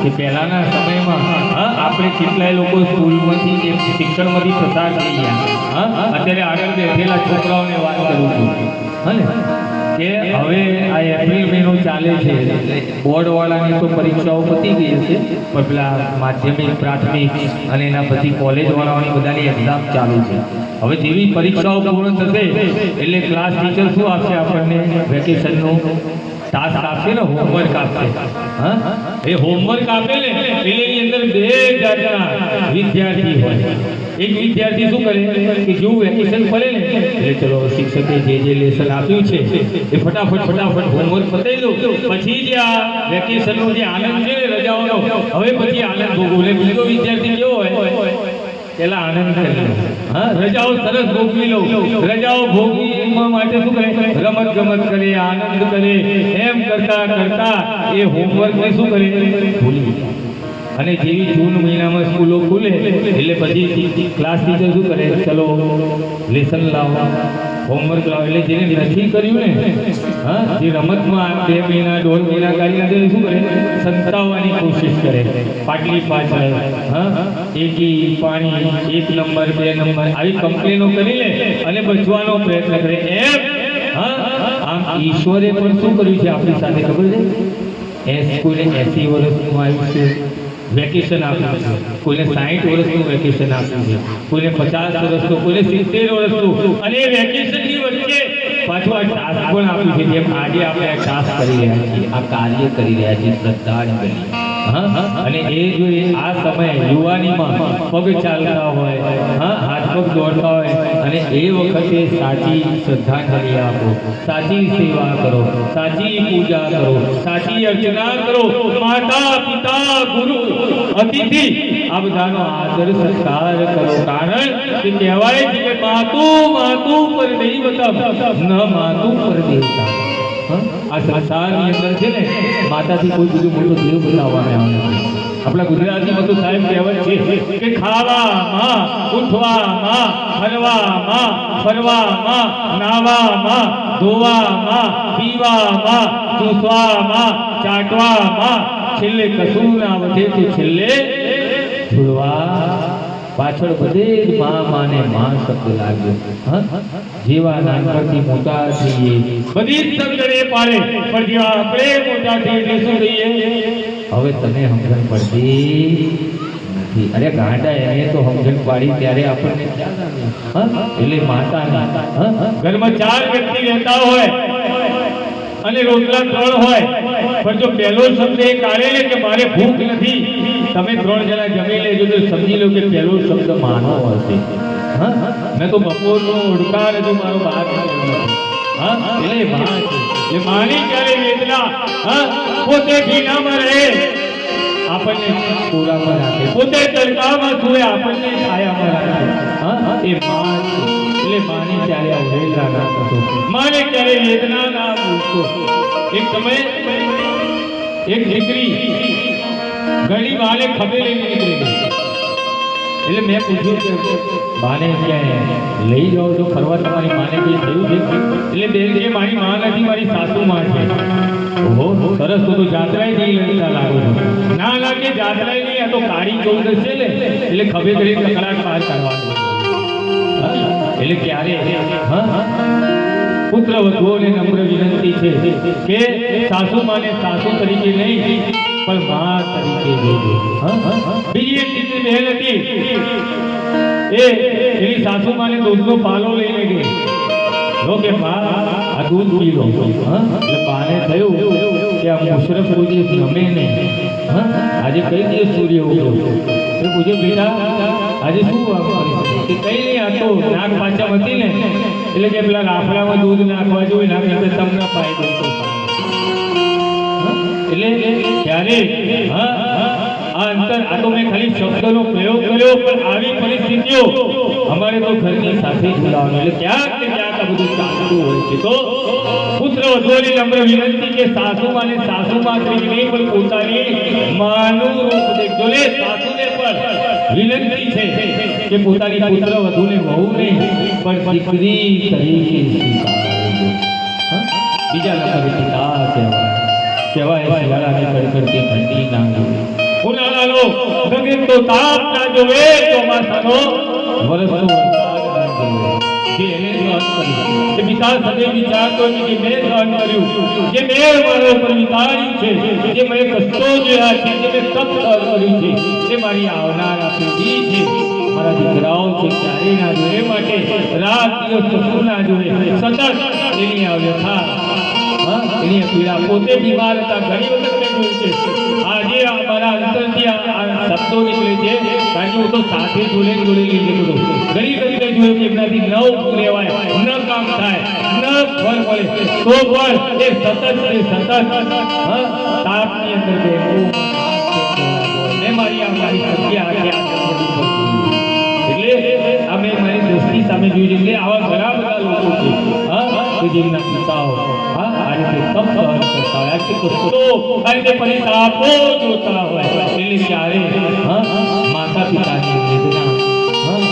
કે પહેલાના સમયમાં આપણે કેટલાય લોકો સ્કૂલમાંથી શિક્ષણમાંથી પસાર થઈ ગયા અત્યારે આગળ બેઠેલા છોકરાઓને વાત કરું છું ને કે હવે આ એપ્રિલ મહિનો ચાલે છે બોર્ડવાળાની તો પરીક્ષાઓ પતી ગઈ હશે પણ પેલા માધ્યમિક પ્રાથમિક અને એના પછી કોલેજવાળાઓની બધાની એક્ઝામ ચાલુ છે હવે જેવી પરીક્ષાઓ પૂર્ણ થશે એટલે ક્લાસ ટીચર શું આપશે આપણને વેકેશનનું ટાસ્ક આપશે ને હોમવર્ક આપશે એ હોમવર્ક આપે ને એટલે એની અંદર બે જાતના વિદ્યાર્થી હોય એક વિદ્યાર્થી શું કરે કે જેવું વેકેશન પડે ને એટલે ચલો શિક્ષકે જે લેસન આપ્યું છે એ ફટાફટ હોમવર્ક પતાવી દો પછી જે આ વેકેશનનો જે આનંદ છે ને રજાઓનો હવે પછી આનંદ ભોગવો એટલે બીજો વિદ્યાર્થી કેવો હોય પેલા આનંદ કરે રજાઓ સરસ ભોગવી લો રજાઓ ભોગવવા માટે શું કરે રમત ગમત કરે આનંદ કરે એમ કરતા એ હોમવર્કને શું કરે ભૂલી અને જેવી જૂન મહિનામાં સ્કૂલો ખુલે એટલે પછી ક્લાસ ટીચર શું કરે ચલો લેસન લાવો હોમવર્ક લાવો એટલે જેને નથી કર્યું ને જે રમતમાં 2 મહિના 1.5 મહિના કાઢી નાખે શું કરે સંતાવવાની કોશિશ કરે પાટલી પાછળ એકી પાણી 1 નંબર 2 નંબર આવી કમ્પ્લેનો કરી લે અને બચવાનો પ્રયત્ન કરે એમ આમ ઈશ્વરે પણ શું કર્યું છે આપણી સાથે ખબર છે કોઈને 80 વર્ષનું આયુષ્ય વેકેશન આપ્યું છે કોઈને 60 વર્ષનું વેકેશન આપ્યું છે કોઈને 50 વર્ષનું કોઈને 70 વર્ષનું અને વેકેશનની વચ્ચે પાછું આ ટાસ્ક પણ આપ્યું છે જેમ આજે આપણે આ ટાસ્ક કરી રહ્યા છીએ આ કાર્ય કરી રહ્યા છીએ શ્રદ્ધાંજલિ અને એ જો આ સમય યુવાનીમાં પગ ચાલતા હોય હાથ પગ દોડતા હોય અને એ વખતે સાચી શ્રદ્ધાંજલિ આપો સાચી સેવા કરો સાચી પૂજા કરો સાચી અર્ચના કરો માતા પિતા ગુરુ અતિથિ આ બધાનો આદર સત્કાર કરો કારણ કે કહેવાય છે કે માતુ પર દૈવતમ ન માતુ પર દેવતા આ સંસારની અંદર છે ને માતાથી કોઈ બીજું મોટો દેવ બનાવવામાં આવે આપણા ગુજરાતીમાં તો સાહેબ કહેવાય છે કે ખાવામાં ઉઠવામાં હરવામાં ફરવામાં નાવામાં ધોવામાં પીવામાં ચૂસવામાં ચાટવામાં છેલ્લે કશું ના વધે તો છેલ્લે છોડવા પાછળ બધે જ માં શબ્દ લાગ્યો જેવા નાનપણથી મોટા થઈએ બધી જ સમજણે પાડે પણ જેવા આપણે મોટા થઈએ શું થઈએ હવે તને સમજણ પડતી નથી અરે ગાંડા એને તો સમજણ પાડી ત્યારે આપણને એટલે માતાના ઘરમાં 4 વ્યક્તિ રહેતા હોય અને રોટલા 3 હોય પણ જો પહેલો શબ્દ એ કાઢે કે મારે ભૂખ નથી તમે 3 જણા જમી લેજો તો સમજી લો કે પહેલો શબ્દ માનો હશે મેં તો બપોરનો ઉડકાર હજુ મારો બહાર એટલે માં છે એ માની ક્યારે વેદના પોતે ભીનામાં રહે આપણને કોરામાં રાખે પોતે તડકામાં સૂવે આપણને છાયામાં રાખે એ માં છે એટલે માની ક્યારે અવહેલા ના કરતો માને ક્યારે વેદના ના પૂછતો એક સમય એક દીકરી ઘણી વાલે ખભે લઈને નીકળી ગઈ એટલે મેં પૂછ્યું કે બાને ક્યાંય લઈ જાઓ તો ફરવા તમારી માને કંઈ થયું છે એટલે બેન કે મારી માં નથી મારી સાસુ માં છે ઓહો સરસ તો જાત્રાએ જઈ લઈતા લાગો ના લાગે જાત્રાએ નહીં આ તો કાળી ચૌદશ છે ને એટલે ખભે કરી કકડાટ બહાર કાઢવાનું એટલે ક્યારે પુત્ર વધુઓને નમ્ર વિનંતી છે કે સાસુ માને સાસુ તરીકે નહીં પણ માં તરીકે જોજો બીજી એક દીકરી બહેન હતી એની સાસુ માને દૂધનો પાલો લઈને ગઈ લો કે બા આ દૂધ પી લો એટલે બાને થયું કે આ મુશરફ કોઈ દિવસ ગમે નહીં આજે કઈ દિવસ સૂર્ય ઉગ્યો એટલે પૂછે બેટા આજે શું કે કઈ નહીં આ તો નાક પાછા હતી ને એટલે કે પેલા રાફડામાં દૂધ નાખવા જોઈએ નાખે તમને ફાયદો એટલે ત્યારે આ અંતર આ તો મેં ખાલી શબ્દનો પ્રયોગ કર્યો પણ આવી પરિસ્થિતિઓ અમારે તો ઘરની સાથે જોડાવાનું એટલે ક્યાંક ને ક્યાંક આ બધું ચાલતું હોય છે તો પુત્ર વધુઓની નમ્ર વિનંતી કે સાસુમાં ને સાસુમાં તરીકે નહીં પણ પોતાની માનું રૂપ દેખજો ને સાસુને પણ વિનંતી છે કે પોતાની પુત્ર વધુને વહુ નહીં પણ દીકરી તરીકે સ્વીકારજો બીજા નંબરે પિતા કહેવાય શિયાળાની કડકડતી ઠંડી ના તો તાપ ના જોવે, ચોમાસાનો વરસતો વરસાદ ના જોવે. જે એને સહન કર્યું, જે પિતા સદૈવ વિચારતો કે જે મેં સહન કર્યું, જે મેં મારા ઉપર વિતાર્યું છે, જે મેં કષ્ટો જોયા છે, જે મેં તપ સહન કર્યું છે, જે મારી આવનારા પેઢી છે, મારા દીકરાઓ છે, ક્યારે ના જોવે, માટે રાત દિવસ કશું ના જોવે, સતત એની આ વ્યથા, એની પીડા. પોતે બીમાર હતા, ઘણી વખત મેં જોયું છે. આજે મારા અંતરથી આ શબ્દો નીકળે છે, કારણ કે હું તો સાથે જોડે લઈ લેતો. ઘણી ઘણી જોયું કે એમનાથી ન લેવાય, ન કામ થાય, ન ફળ મળે, તો પણ એ સતત તાપની અંદર બેઠું મારી આ મારી સંખ્યા એટલે અમે મારી દ્રષ્ટિ સામે જોઈ. એટલે આવા ઘણા બધા લોકો છે કે જેમના પિતાઓ આ રીતે તપ સહન કરતા હોય, આ રીતે કષ્ટો, આ રીતે પરિતાપો જોતા હોય, એટલે ક્યારે માતા પિતાની વેદના,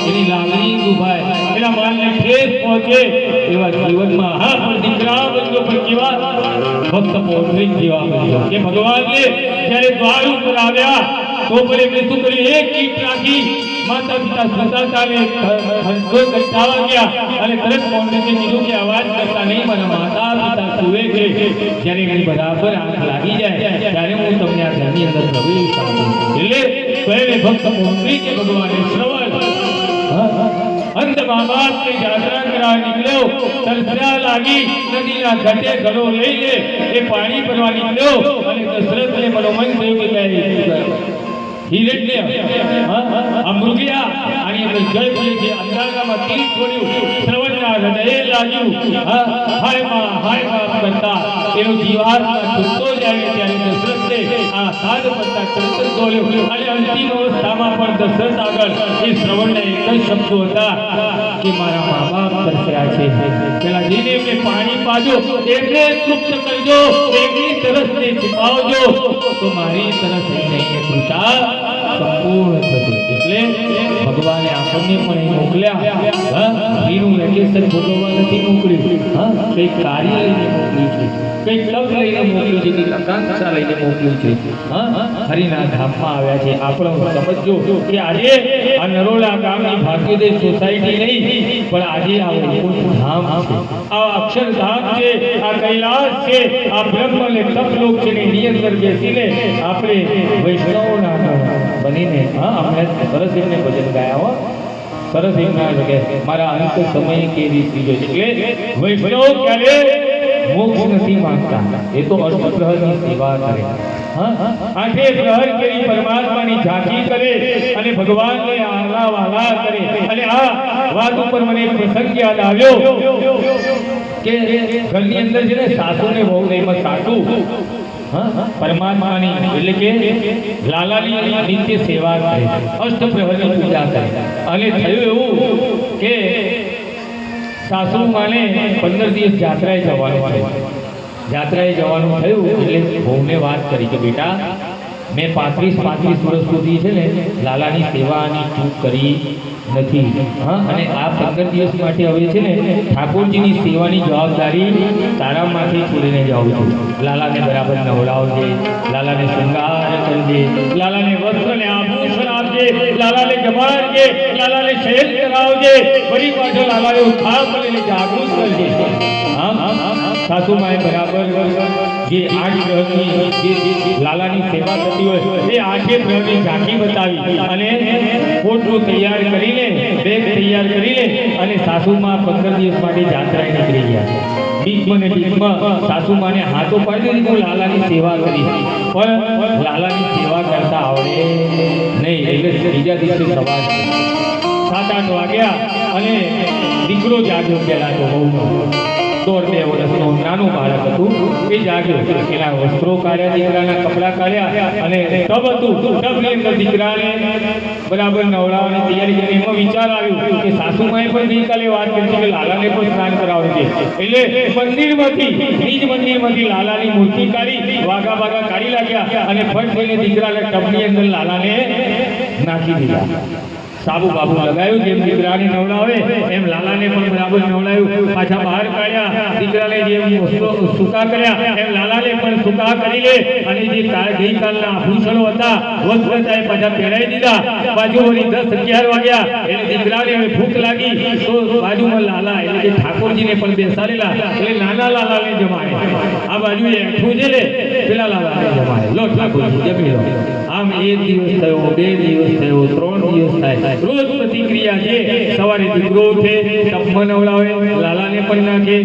એની લાગણી દુભાય, એના મનને ઠેસ પહોંચે એવા જીવનમાં પણ દીકરા બન્યો પણ કેવા ભક્ત પૌત્રિક જેવા બન્યો કે ભગવાનને જ્યારે દ્વાર ઉપર આવ્યા તો પણ એમને શું કર્યું? એક ઈંટ રાખી માતા પિતા સ્વતાને હંસો કંટાળવા ગયા અને તરત પૌત્રીને કીધું કે અવાજ કરતા નહીં, મારા માતા પિતા સુવે છે, જ્યારે એની બરાબર આંખ લાગી જાય ત્યારે હું તમને આ ઘરની અંદર પ્રવેશ આપું. એટલે સ્વયં ભક્ત પૌત્રી કે ભગવાને શ્રવણ અંત મા બાપની યાત્રા કરવા નીકળ્યો, તરસ્યા લાગી, નદીના ઘાટે ઘડો લઈને એ પાણી ભરવા નીકળ્યો અને દશરથને મનોમન થયું કે હિરણ્ય આ મૃગયા આની અંદર જળ પીએ છે, અંધારામાં તીર છોડ્યું, શ્રવણના હૃદયે લાગ્યું, હાય બાપ કરતા એનો જીવાત્મા છૂટતો જાય ત્યારે દશરથને આ સાદ પડતા તરત દોડ્યો અને અંતિમ અવસ્થામાં પણ દશરથ આગળ એ શ્રવણના એક જ શબ્દો હતા કે મારા મા બાપ તરસ્યા છે, પેલા જઈને એમને પાણી પાજો, એમને તૃપ્ત કરજો, એમની તરસને છુપાવજો, તો મારી તરસ નહીં તૃષા સંપૂર્ણ થશે. એટલે ભગવાને આપણને પણ મોકલ્યા, એનું વેકેશન ભોગવવા નથી મોકલ્યું, કંઈક કાર્ય લઈને મોકલ્યું છે, કંઈક તક લઈને મોકલ્યું છે, કંઈક આકાંક્ષા લઈને મોકલ્યું છે. હરિના ધામમાં આવ્યા છે. આપણે સમજો કે આજે આ નરોડા ગામની ભાગ્યોદય સોસાયટી નહીં, પણ આજે આ વૈકુંઠ ધામ છે, આ અક્ષરધામ છે, આ કૈલાસ છે, આ બ્રહ્મ અને તપલોક છે. એની અંદર બેસીને આપણે વૈષ્ણવના બનીને આપણે સરસ એમને ભજન ગાયા હો, સરસ એમના લગે મારા અંત સમય કેવી ચીજો છે. એટલે વૈષ્ણવ ક્યારે મોક્ષ નથી માંગતા, એ તો અષ્ટપ્રહરની સેવા કરે, આઠે પ્રહર કરી પરમાત્માની ઝાંખી કરે અને ભગવાનને આલા વાલા કરે. અને આ વાત ઉપર મને એક પ્રસંગ યાદ આવ્યો કે ઘરની અંદર છે ને સાસુ ને બહુ એમાં સાસુ પરમાત્માની એટલે કે લાલાની નિત્ય સેવા કરે, અષ્ટપ્રહરની પૂજા કરે. અને થયું એવું કે સાસુ માને 15 દિવસ યાત્રાએ જવાનું થયું. એટલે બહુને વાત કરી કે બેટા મેં 35 વર્ષ સુધી છે ને લાલાની સેવાની ચૂક કરી નથી, અને આ 15 દિવસ માટે હવે છે ને ઠાકોરજીની સેવાની જવાબદારી તારા માથે છોડીને જાઉં છું. લાલાને બરાબર નવડાવજે, લાલાને શૃંગાર કરજે, લાલાને વસ્ત્રને આભૂષણ આપજે, લાલાને જમાડજે, લાલાને શયન કરાવજે, ફરી પાછો લાલાને ઉઠાવ કરીને જાગૃત કરજે. સાસુમાએ બરાબર જે 8 પ્રહરની જે લાલાની સેવા થતી હોય એ 8 પ્રહરની ઝાંખી બતાવી અને પોટલું તૈયાર કરીને બેગ તૈયાર કરીને અને સાસુમાં 15 દિવસ માટે યાત્રાએ નીકળી ગયા. બીકમાં સાસુમાને હાથો પાડી દીધી, હું લાલાની સેવા કરીશ, પણ લાલાની સેવા કરતા આવડે નહીં. એટલે બીજા દિવસે સવાર 7-8 વાગ્યા અને દીકરો જાગ્યો. પહેલા તો બહુ 1.5 વર્ષનો નાનું બાળક હતું, એ જાગ્યો. એના વસ્ત્રો કાઢ્યા, દીકરાના કપડાં કાઢ્યા અને ટબ હતું, ટબની અંદર દીકરાને બરાબર નવડાવવાની તૈયારી કરી. એમાં વિચાર આવ્યો કે સાસુમાએ પણ ગઈકાલે વાત કરી કે લાલાને પણ સ્નાન કરાવવું છે. એટલે મંદિરમાંથી લાલાની મૂર્તિ કાઢી વાઘા કાઢી લાગ્યા અને ફટ થઈને દીકરાના ટબની અંદર લાલાને નાખી દીધા. સાબુ બાબુ લગાવ્યું, જેમ દીકરાને નવડાવે એમ લાલાને પણ બરાબર નવડાવ્યું, પાછા બહાર કાઢ્યા, દીકરાને જેમ સૂકા કર્યા એમ લાલાને પણ સૂકા કરી લે, અને જે ગઈકાલના આભૂષણો હતા વસ્ત્ર હતા એ પાછા પહેરાવી દીધા. બાજુ વળી 10-11 વાગ્યા એટલે દીકરાને હવે ભૂખ લાગી, તો બાજુમાં લાલા એટલે કે ઠાકોરજીને પણ બેસાડેલા, એટલે નાના લાલાને જમાડે, આ બાજુ એઠું છે ને પેલા લાલાને જમાડે, લો ઠાકોરજી જમી લો. આમ 1 દિવસ થયો, 2 દિવસ થયો, 3 દિવસ થાય, રોજ પ્રતિક્રિયા છે. સવારે દીકરો ઉઠે, ટપમાં નવડાવે, લાલાને પણ નાખે,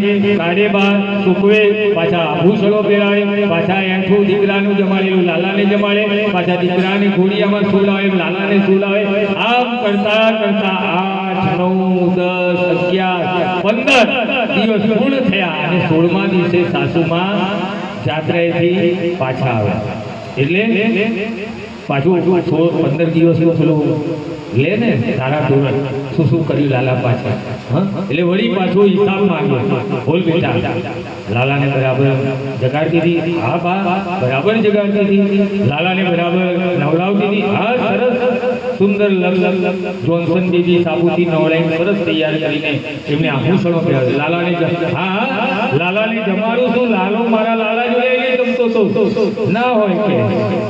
કાઢે બહાર, સૂકવે, પાછા આભૂષણો પહેરાવે, પાછા એઠું દીકરાનું જમાડેલું લાલાને જમાડે, પાછા દીકરાને ઘોડિયામાં સુલાવે, લાલાને સુલાવે. આમ કરતા કરતા 8, 9, 10, 11, 15 દિવસ પૂર્ણ થયા, અને 16મા દિવસે સાસુમાં જાત્રાએથી પાછા આવ્યા. એટલે પાછું 15 દિવસનું પેલું લે ને તારા ધોરણ શું કર્યું લાલા પાછા, એટલે વળી પાછો હિસાબ માંગ્યો. બોલ બેટા, લાલાને બરાબર જગાડતી હતી? હા બા બરાબર જગાડતી હતી. લાલાને બરાબર નવડાવતી હતી? હા સરસ સુંદર જોન્સન બેબી સાબુથી નવડાવીને સરસ તૈયાર કરીને એમને આભૂષણો પહેરાવે. લાલાને હા લાલાને જમાડું છું, લાલો મારા લાલા જોડે ગમતો ના હોય કે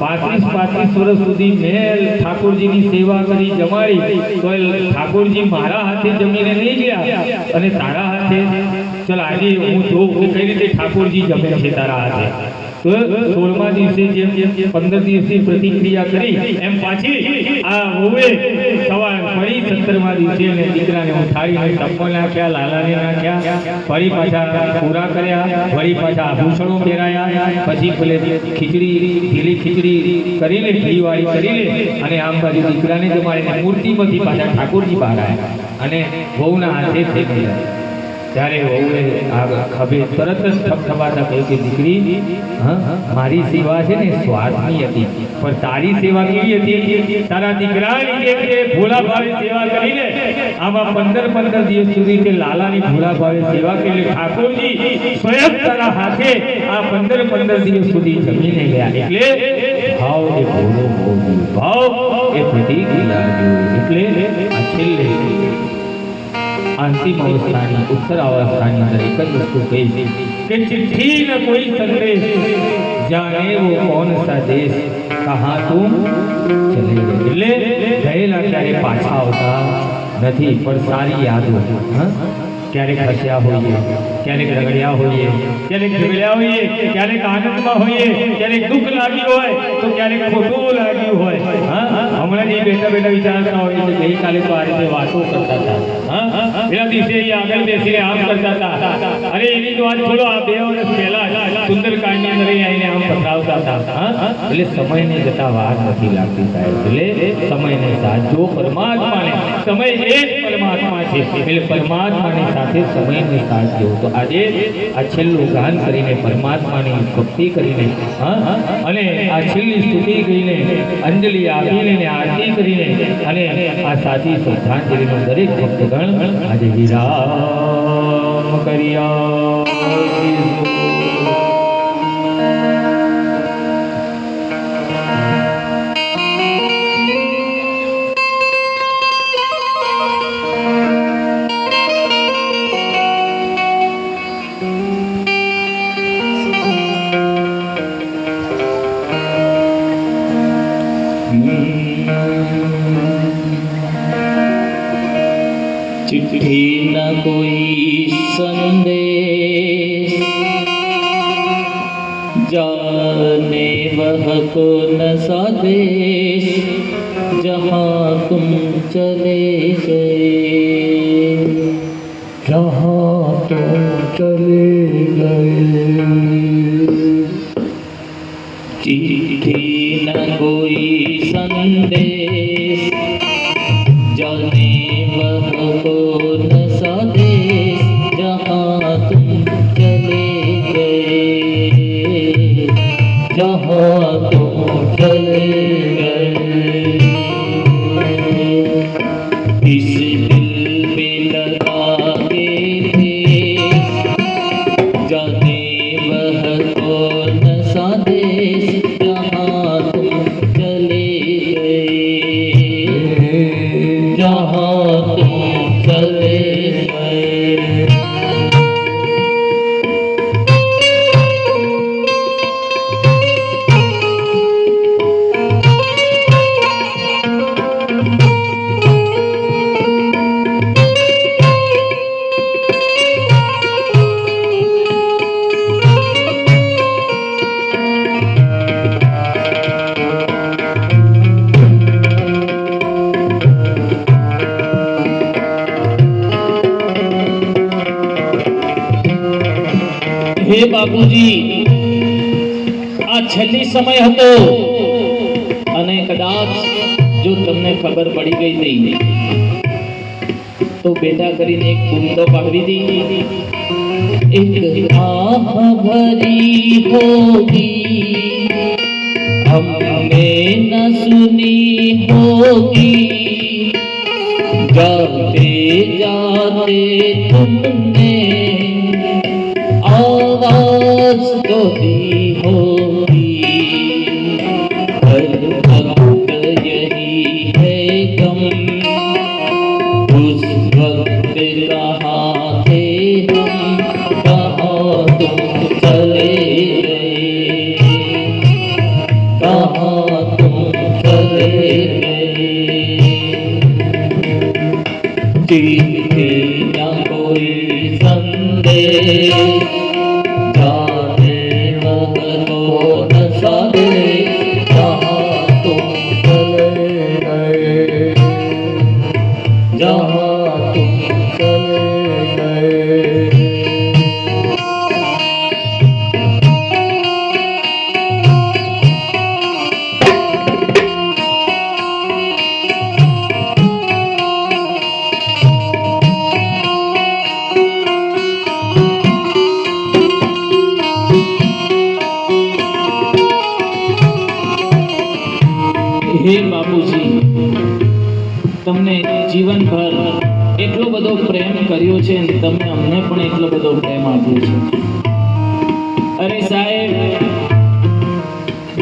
35 વર્ષ સુધી મેં ઠાકોરજીની સેવા કરી જમાડી, તો ઠાકોરજી મારા હાથે જમીને નહીં ગયા, અને તારા હાથે ચલ આજે હું જોઉં કઈ રીતે ઠાકોરજી જમે છે તારા હાથે. તો 16મા દિવસે જેમ 15 દિવસની પ્રતિક્રિયા કરી એમ પાછી આ વહુએ સવાર ફરી 17મા દિવસે એને દીકરાને ઉઠાડીને ટપ્પા નાખ્યા, લાલાને નાખ્યા, ફરી પાછા પૂરા કર્યા, ફરી પાછા આભૂષણો પહેરાયા, પછી પેલે ખીચડી ઢીલી ખીચડી કરીને ઘીવાળી કરીને અને આમ બાજુ દીકરાને જમાડીને મૂર્તિમાંથી પાછા ઠાકોરજી બહાર આવ્યા, અને વહુના હાથે થઈ ગયા. ત્યારે વહુએ આ ખભે તરત જ થપથપાતા કહ્યું કે દીકરી, મારી સેવા છે ને સ્વાર્થની હતી, પણ તારી સેવા કેવી હતી? તારા દીકરાની જે ભોળા ભાવે સેવા કરીને આમાં 15 દિવસ સુધી તે લાલાની ભોળા ભાવે સેવા કરી, ઠાકોરજી સ્વયં તારા હાથે આ 15 દિવસ સુધી જમીને ગયા. એટલે ભાવ એ ભોળો ભાવ એ પ્રતિક્રિયા, એટલે આ છેલ્લે अंतिम अवस्था उत्तर अवस्था अंदर एक वस्तु कही कि चिट्ठी न कोई संदेश, जाने वो कौन सा देश, कहाँ तुम चले गए. એટલે ગયેલા ક્યારે પાછા આવતા નથી, પણ સારી યાદો. ક્યારેક હસ્યા હોઈએ, ક્યારેક રગડ્યા હોઈએ, ક્યારેક ઝઘડ્યા હોઈએ, ક્યારેક આનંદમાં હોઈએ, ક્યારેક દુઃખ લાગ્યું હોય તો ક્યારેક ખોટું લાગ્યું હોય. હમણાં જ બેઠા વિચારતા હોય કે ગઈકાલે તો આ રીતે વાતો કરતા હતા, પેલા દિવસે આગળ બેસીને આમ કરતા હતા, અરે એની તો વાત છોડો, આ 2 વર્ષ પહેલા સુંદરકાંડની અંદર આવીને આમ પધરાવતા હતા. એટલે સમયને જતા વાર નથી લાગતી સાહેબ. એટલે સમયને સાથ જો પરમાત્માને, સમય એ જ પરમાત્મા છે, એટલે પરમાત્માની સાથે સમયને સાથ જો. તો આજે આ છેલ્લું ગાન કરીને પરમાત્માની ભક્તિ કરીને અને આ છેલ્લી સ્તુતિ ગઈને અંજલિ આપીને આરતી કરીને અને આ સાચી શ્રદ્ધાંજલિનો દરેક ભક્તગણ આજે વિરામ કર્યા. चिट्ठी न कोई संदेश, जाने वह कौन सा देश, जहाँ तुम चले गए, जहाँ तुम चले गए. चिट्ठी न कोई संदेश, जाने वह कौन सा देश, जहाँ तुम चले गए, जहाँ तुम चले गए. इस दिल पे लगा के ठेस, जाने वह कौन सा देश, जहाँ तुम चले गए, બાપુજી, આ છેલ્લી સમય હતો અને કદાચ જો તમને ખબર પડી ગઈ હતી તો બેટા કરીને એક બૂમ તો પાડવી દી। एक आह भरी होगी हमने न सुनी होगी, जाते जाते तुमने आवाज तो दी होगी। हर वक्त यही है गम, उस वक्त कहाँ थे हम, कहाँ तुम चले गए, कहाँ तुम चले गए। चिट्ठी न कोई संदेश, जाने वह तो न संदेश, कहाँ तुम चले गए, जहाँ तुम चले गए। હે બાપુજી, તમને જીવનભર એટલો બધો પ્રેમ કર્યો છે અને તમે અમને પણ એટલો બધો પ્રેમ આપ્યો છે। અરે સાહેબ,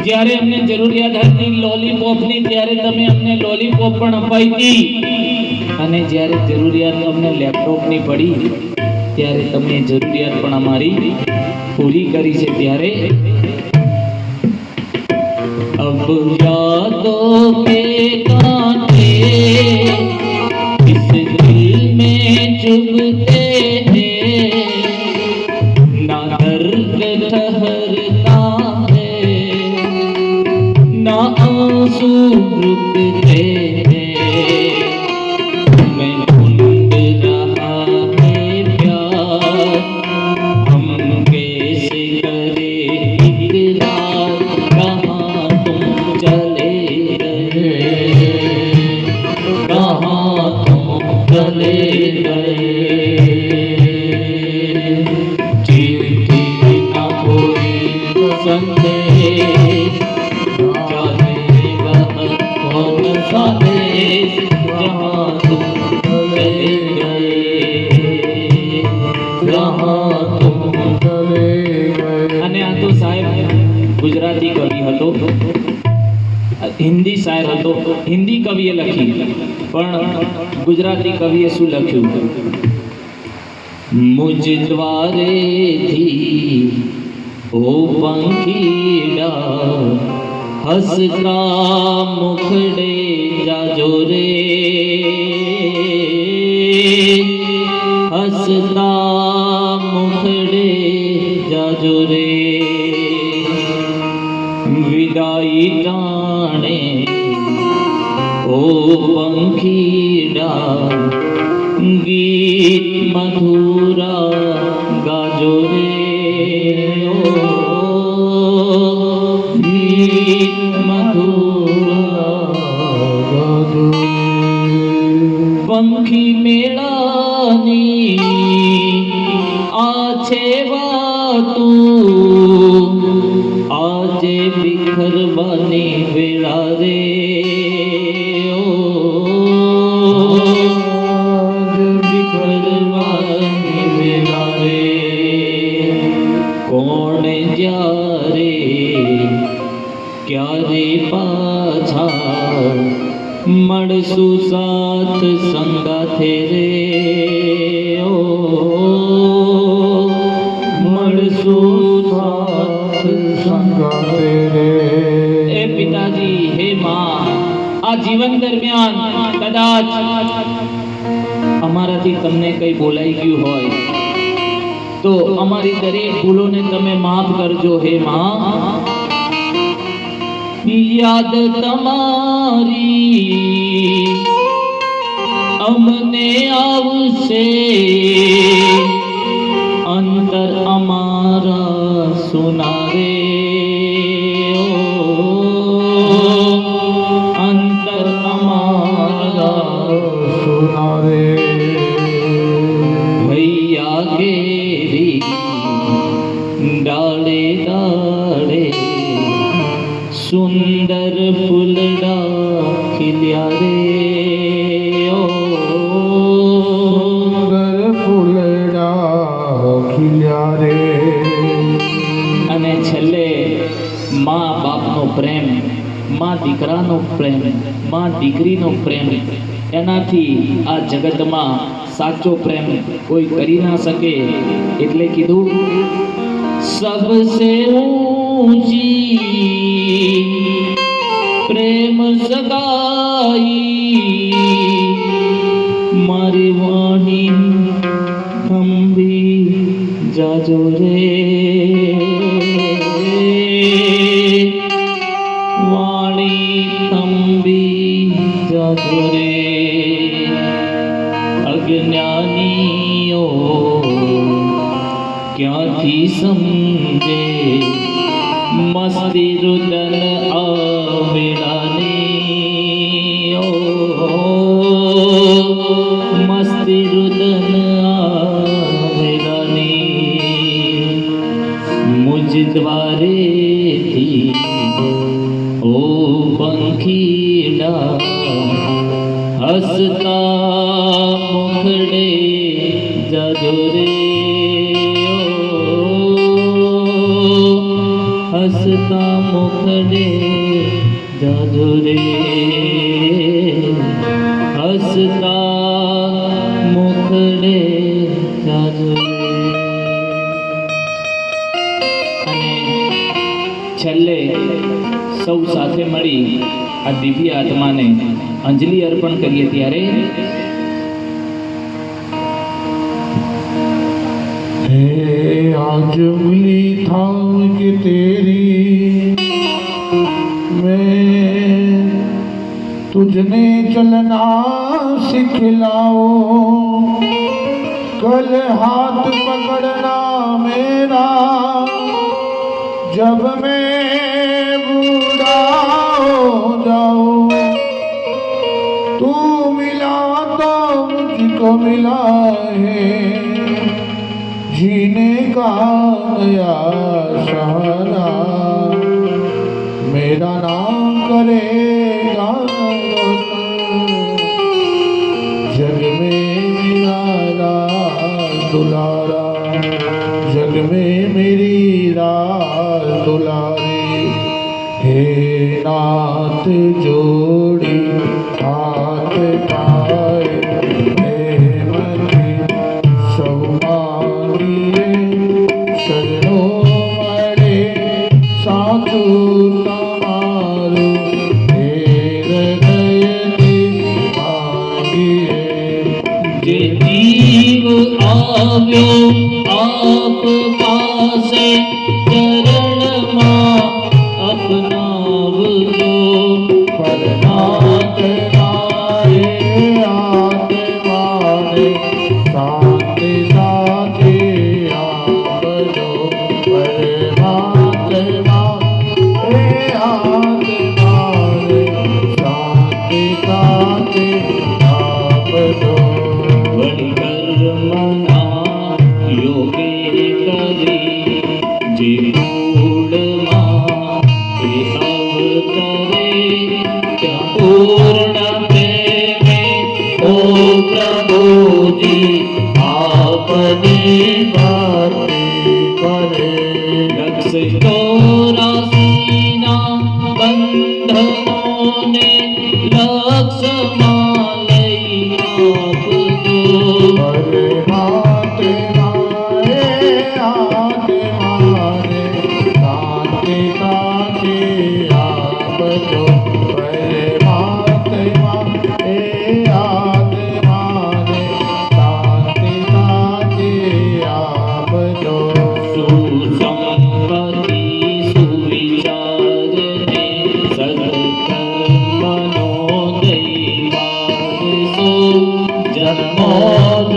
જ્યારે અમને જરૂરિયાત હતી લોલીપોપની ત્યારે તમે અમને લોલીપોપ પણ અપાઈ હતી, અને જ્યારે જરૂરિયાત અમને લેપટોપની પડી ત્યારે તમે જરૂરિયાત પણ અમારી પૂરી કરી છે। ત્યારે अब यादों के कांटे इस दिल में चुभते हैं, ना दर्द ठहरता है, ना आंसू रुकते हैं। मैं ढूंढ रहा है प्यार, हम कैसे करे इकरार, कहाँ तुम चले गए, कहाँ तुम चले गए। चिट्ठी न कोई संदेश, जाने वह कौन सा देश, जहाँ तुम चले गए, जहाँ तुम चले गए। અને આ તો સાહેબ ગુજરાતી કવિ હતો, હિન્દી શાયર હતો, હિન્દી કવિએ લખી, પણ ગુજરાતી કવિએ શું લખ્યું? મુજ દ્વારે થી ઓ પંખીડા, હસતા મુખડે જાજો રે, હસતા મુખડે જાજો રે। विदाई टाणे ओ पंखीड़ा, गीत मधुरा गाजो रे, ओ गीत मधुरा गाजो रे। पंखी मेळानी आछे वातू, आजे बिखरवानी वेळा रे, ओ बिखरवानी वेळा रे। कोण ज्यारे क्यारे पाछा, મળશું સાથ સંગાથે રે, ઓ મળશું સાથ સંગાથે રે। એ પિતાજી, હે માં, આ જીવન દરમિયાન કદાચ અમારાથી તમને કંઈ બોલાઈ ગયું હોય તો અમારી દરેક ભૂલોને તમે માફ કરજો હે માં। याद तमारी अमने आवशे, अंतर अमारा ખીલ્યા રે ઓ સુંદર ફૂલડા ખીલ્યા રે. અને છેલ્લે મા બાપનો પ્રેમ, મા દીકરાનો પ્રેમ, મા દીકરીનો પ્રેમ, એનાથી આ જગતમાં સાચો પ્રેમ કોઈ કરી ના શકે. એટલે કીધું સબસે ઊંચી પ્રેમ સગાઈ મારી વાણી થંભી જાજો રે વાણી થંભી જાજો રે અજ્ઞાનીઓ ક્યાંથી સમજે મસ્તી રુદન આવેલાની ઓ મસ્તી રુદન આવેલાની મુજ દ્વારેથી ઓ પંખીડા હસતા મુખડે જાજો રે હસતા મુખડે જાજો રે હસતા મુખડે જાજો રે. અને છેલ્લે સૌ સાથે મળી આ દિવ્ય આત્માને અંજલિ અર્પણ કરીએ ત્યારે हे आज उंगली थाम के तेरी मैं तुझने चलना सिखलाऊं. कल हाथ पकड़ना मेरा जब मैं बूढ़ा हो जाऊं. तू मिला तो मुझको मिला है जीने का नया सहारा. मेरा नाम करेगा रोशन जग में मेरा दुलारा. जग में मेरी राज दुलारी. हे नाथ जोड़ी हाथ पाए प्रेमથી સૌ માગીએ શરણો મળે સાચું તમારું. હે હૃદયથી માગીએ જે જીવ આવ્યો આપ પાસે ચરણમાં અપનાવજો. પરનાથ નારે આત્માને શાંતિ સાથે આપજો. પરમાત્મા એ આત્માને શાંતિ સાથે આપજો. વળી કર્મના યોગે કરી જે કુળમાં એ અવતરે ત્યાં પૂર્ણ પ્રેમે ઓ પ્રભુજી આપની ભક્તિ કરે લક્ષ ચોરાસીના બંધનોને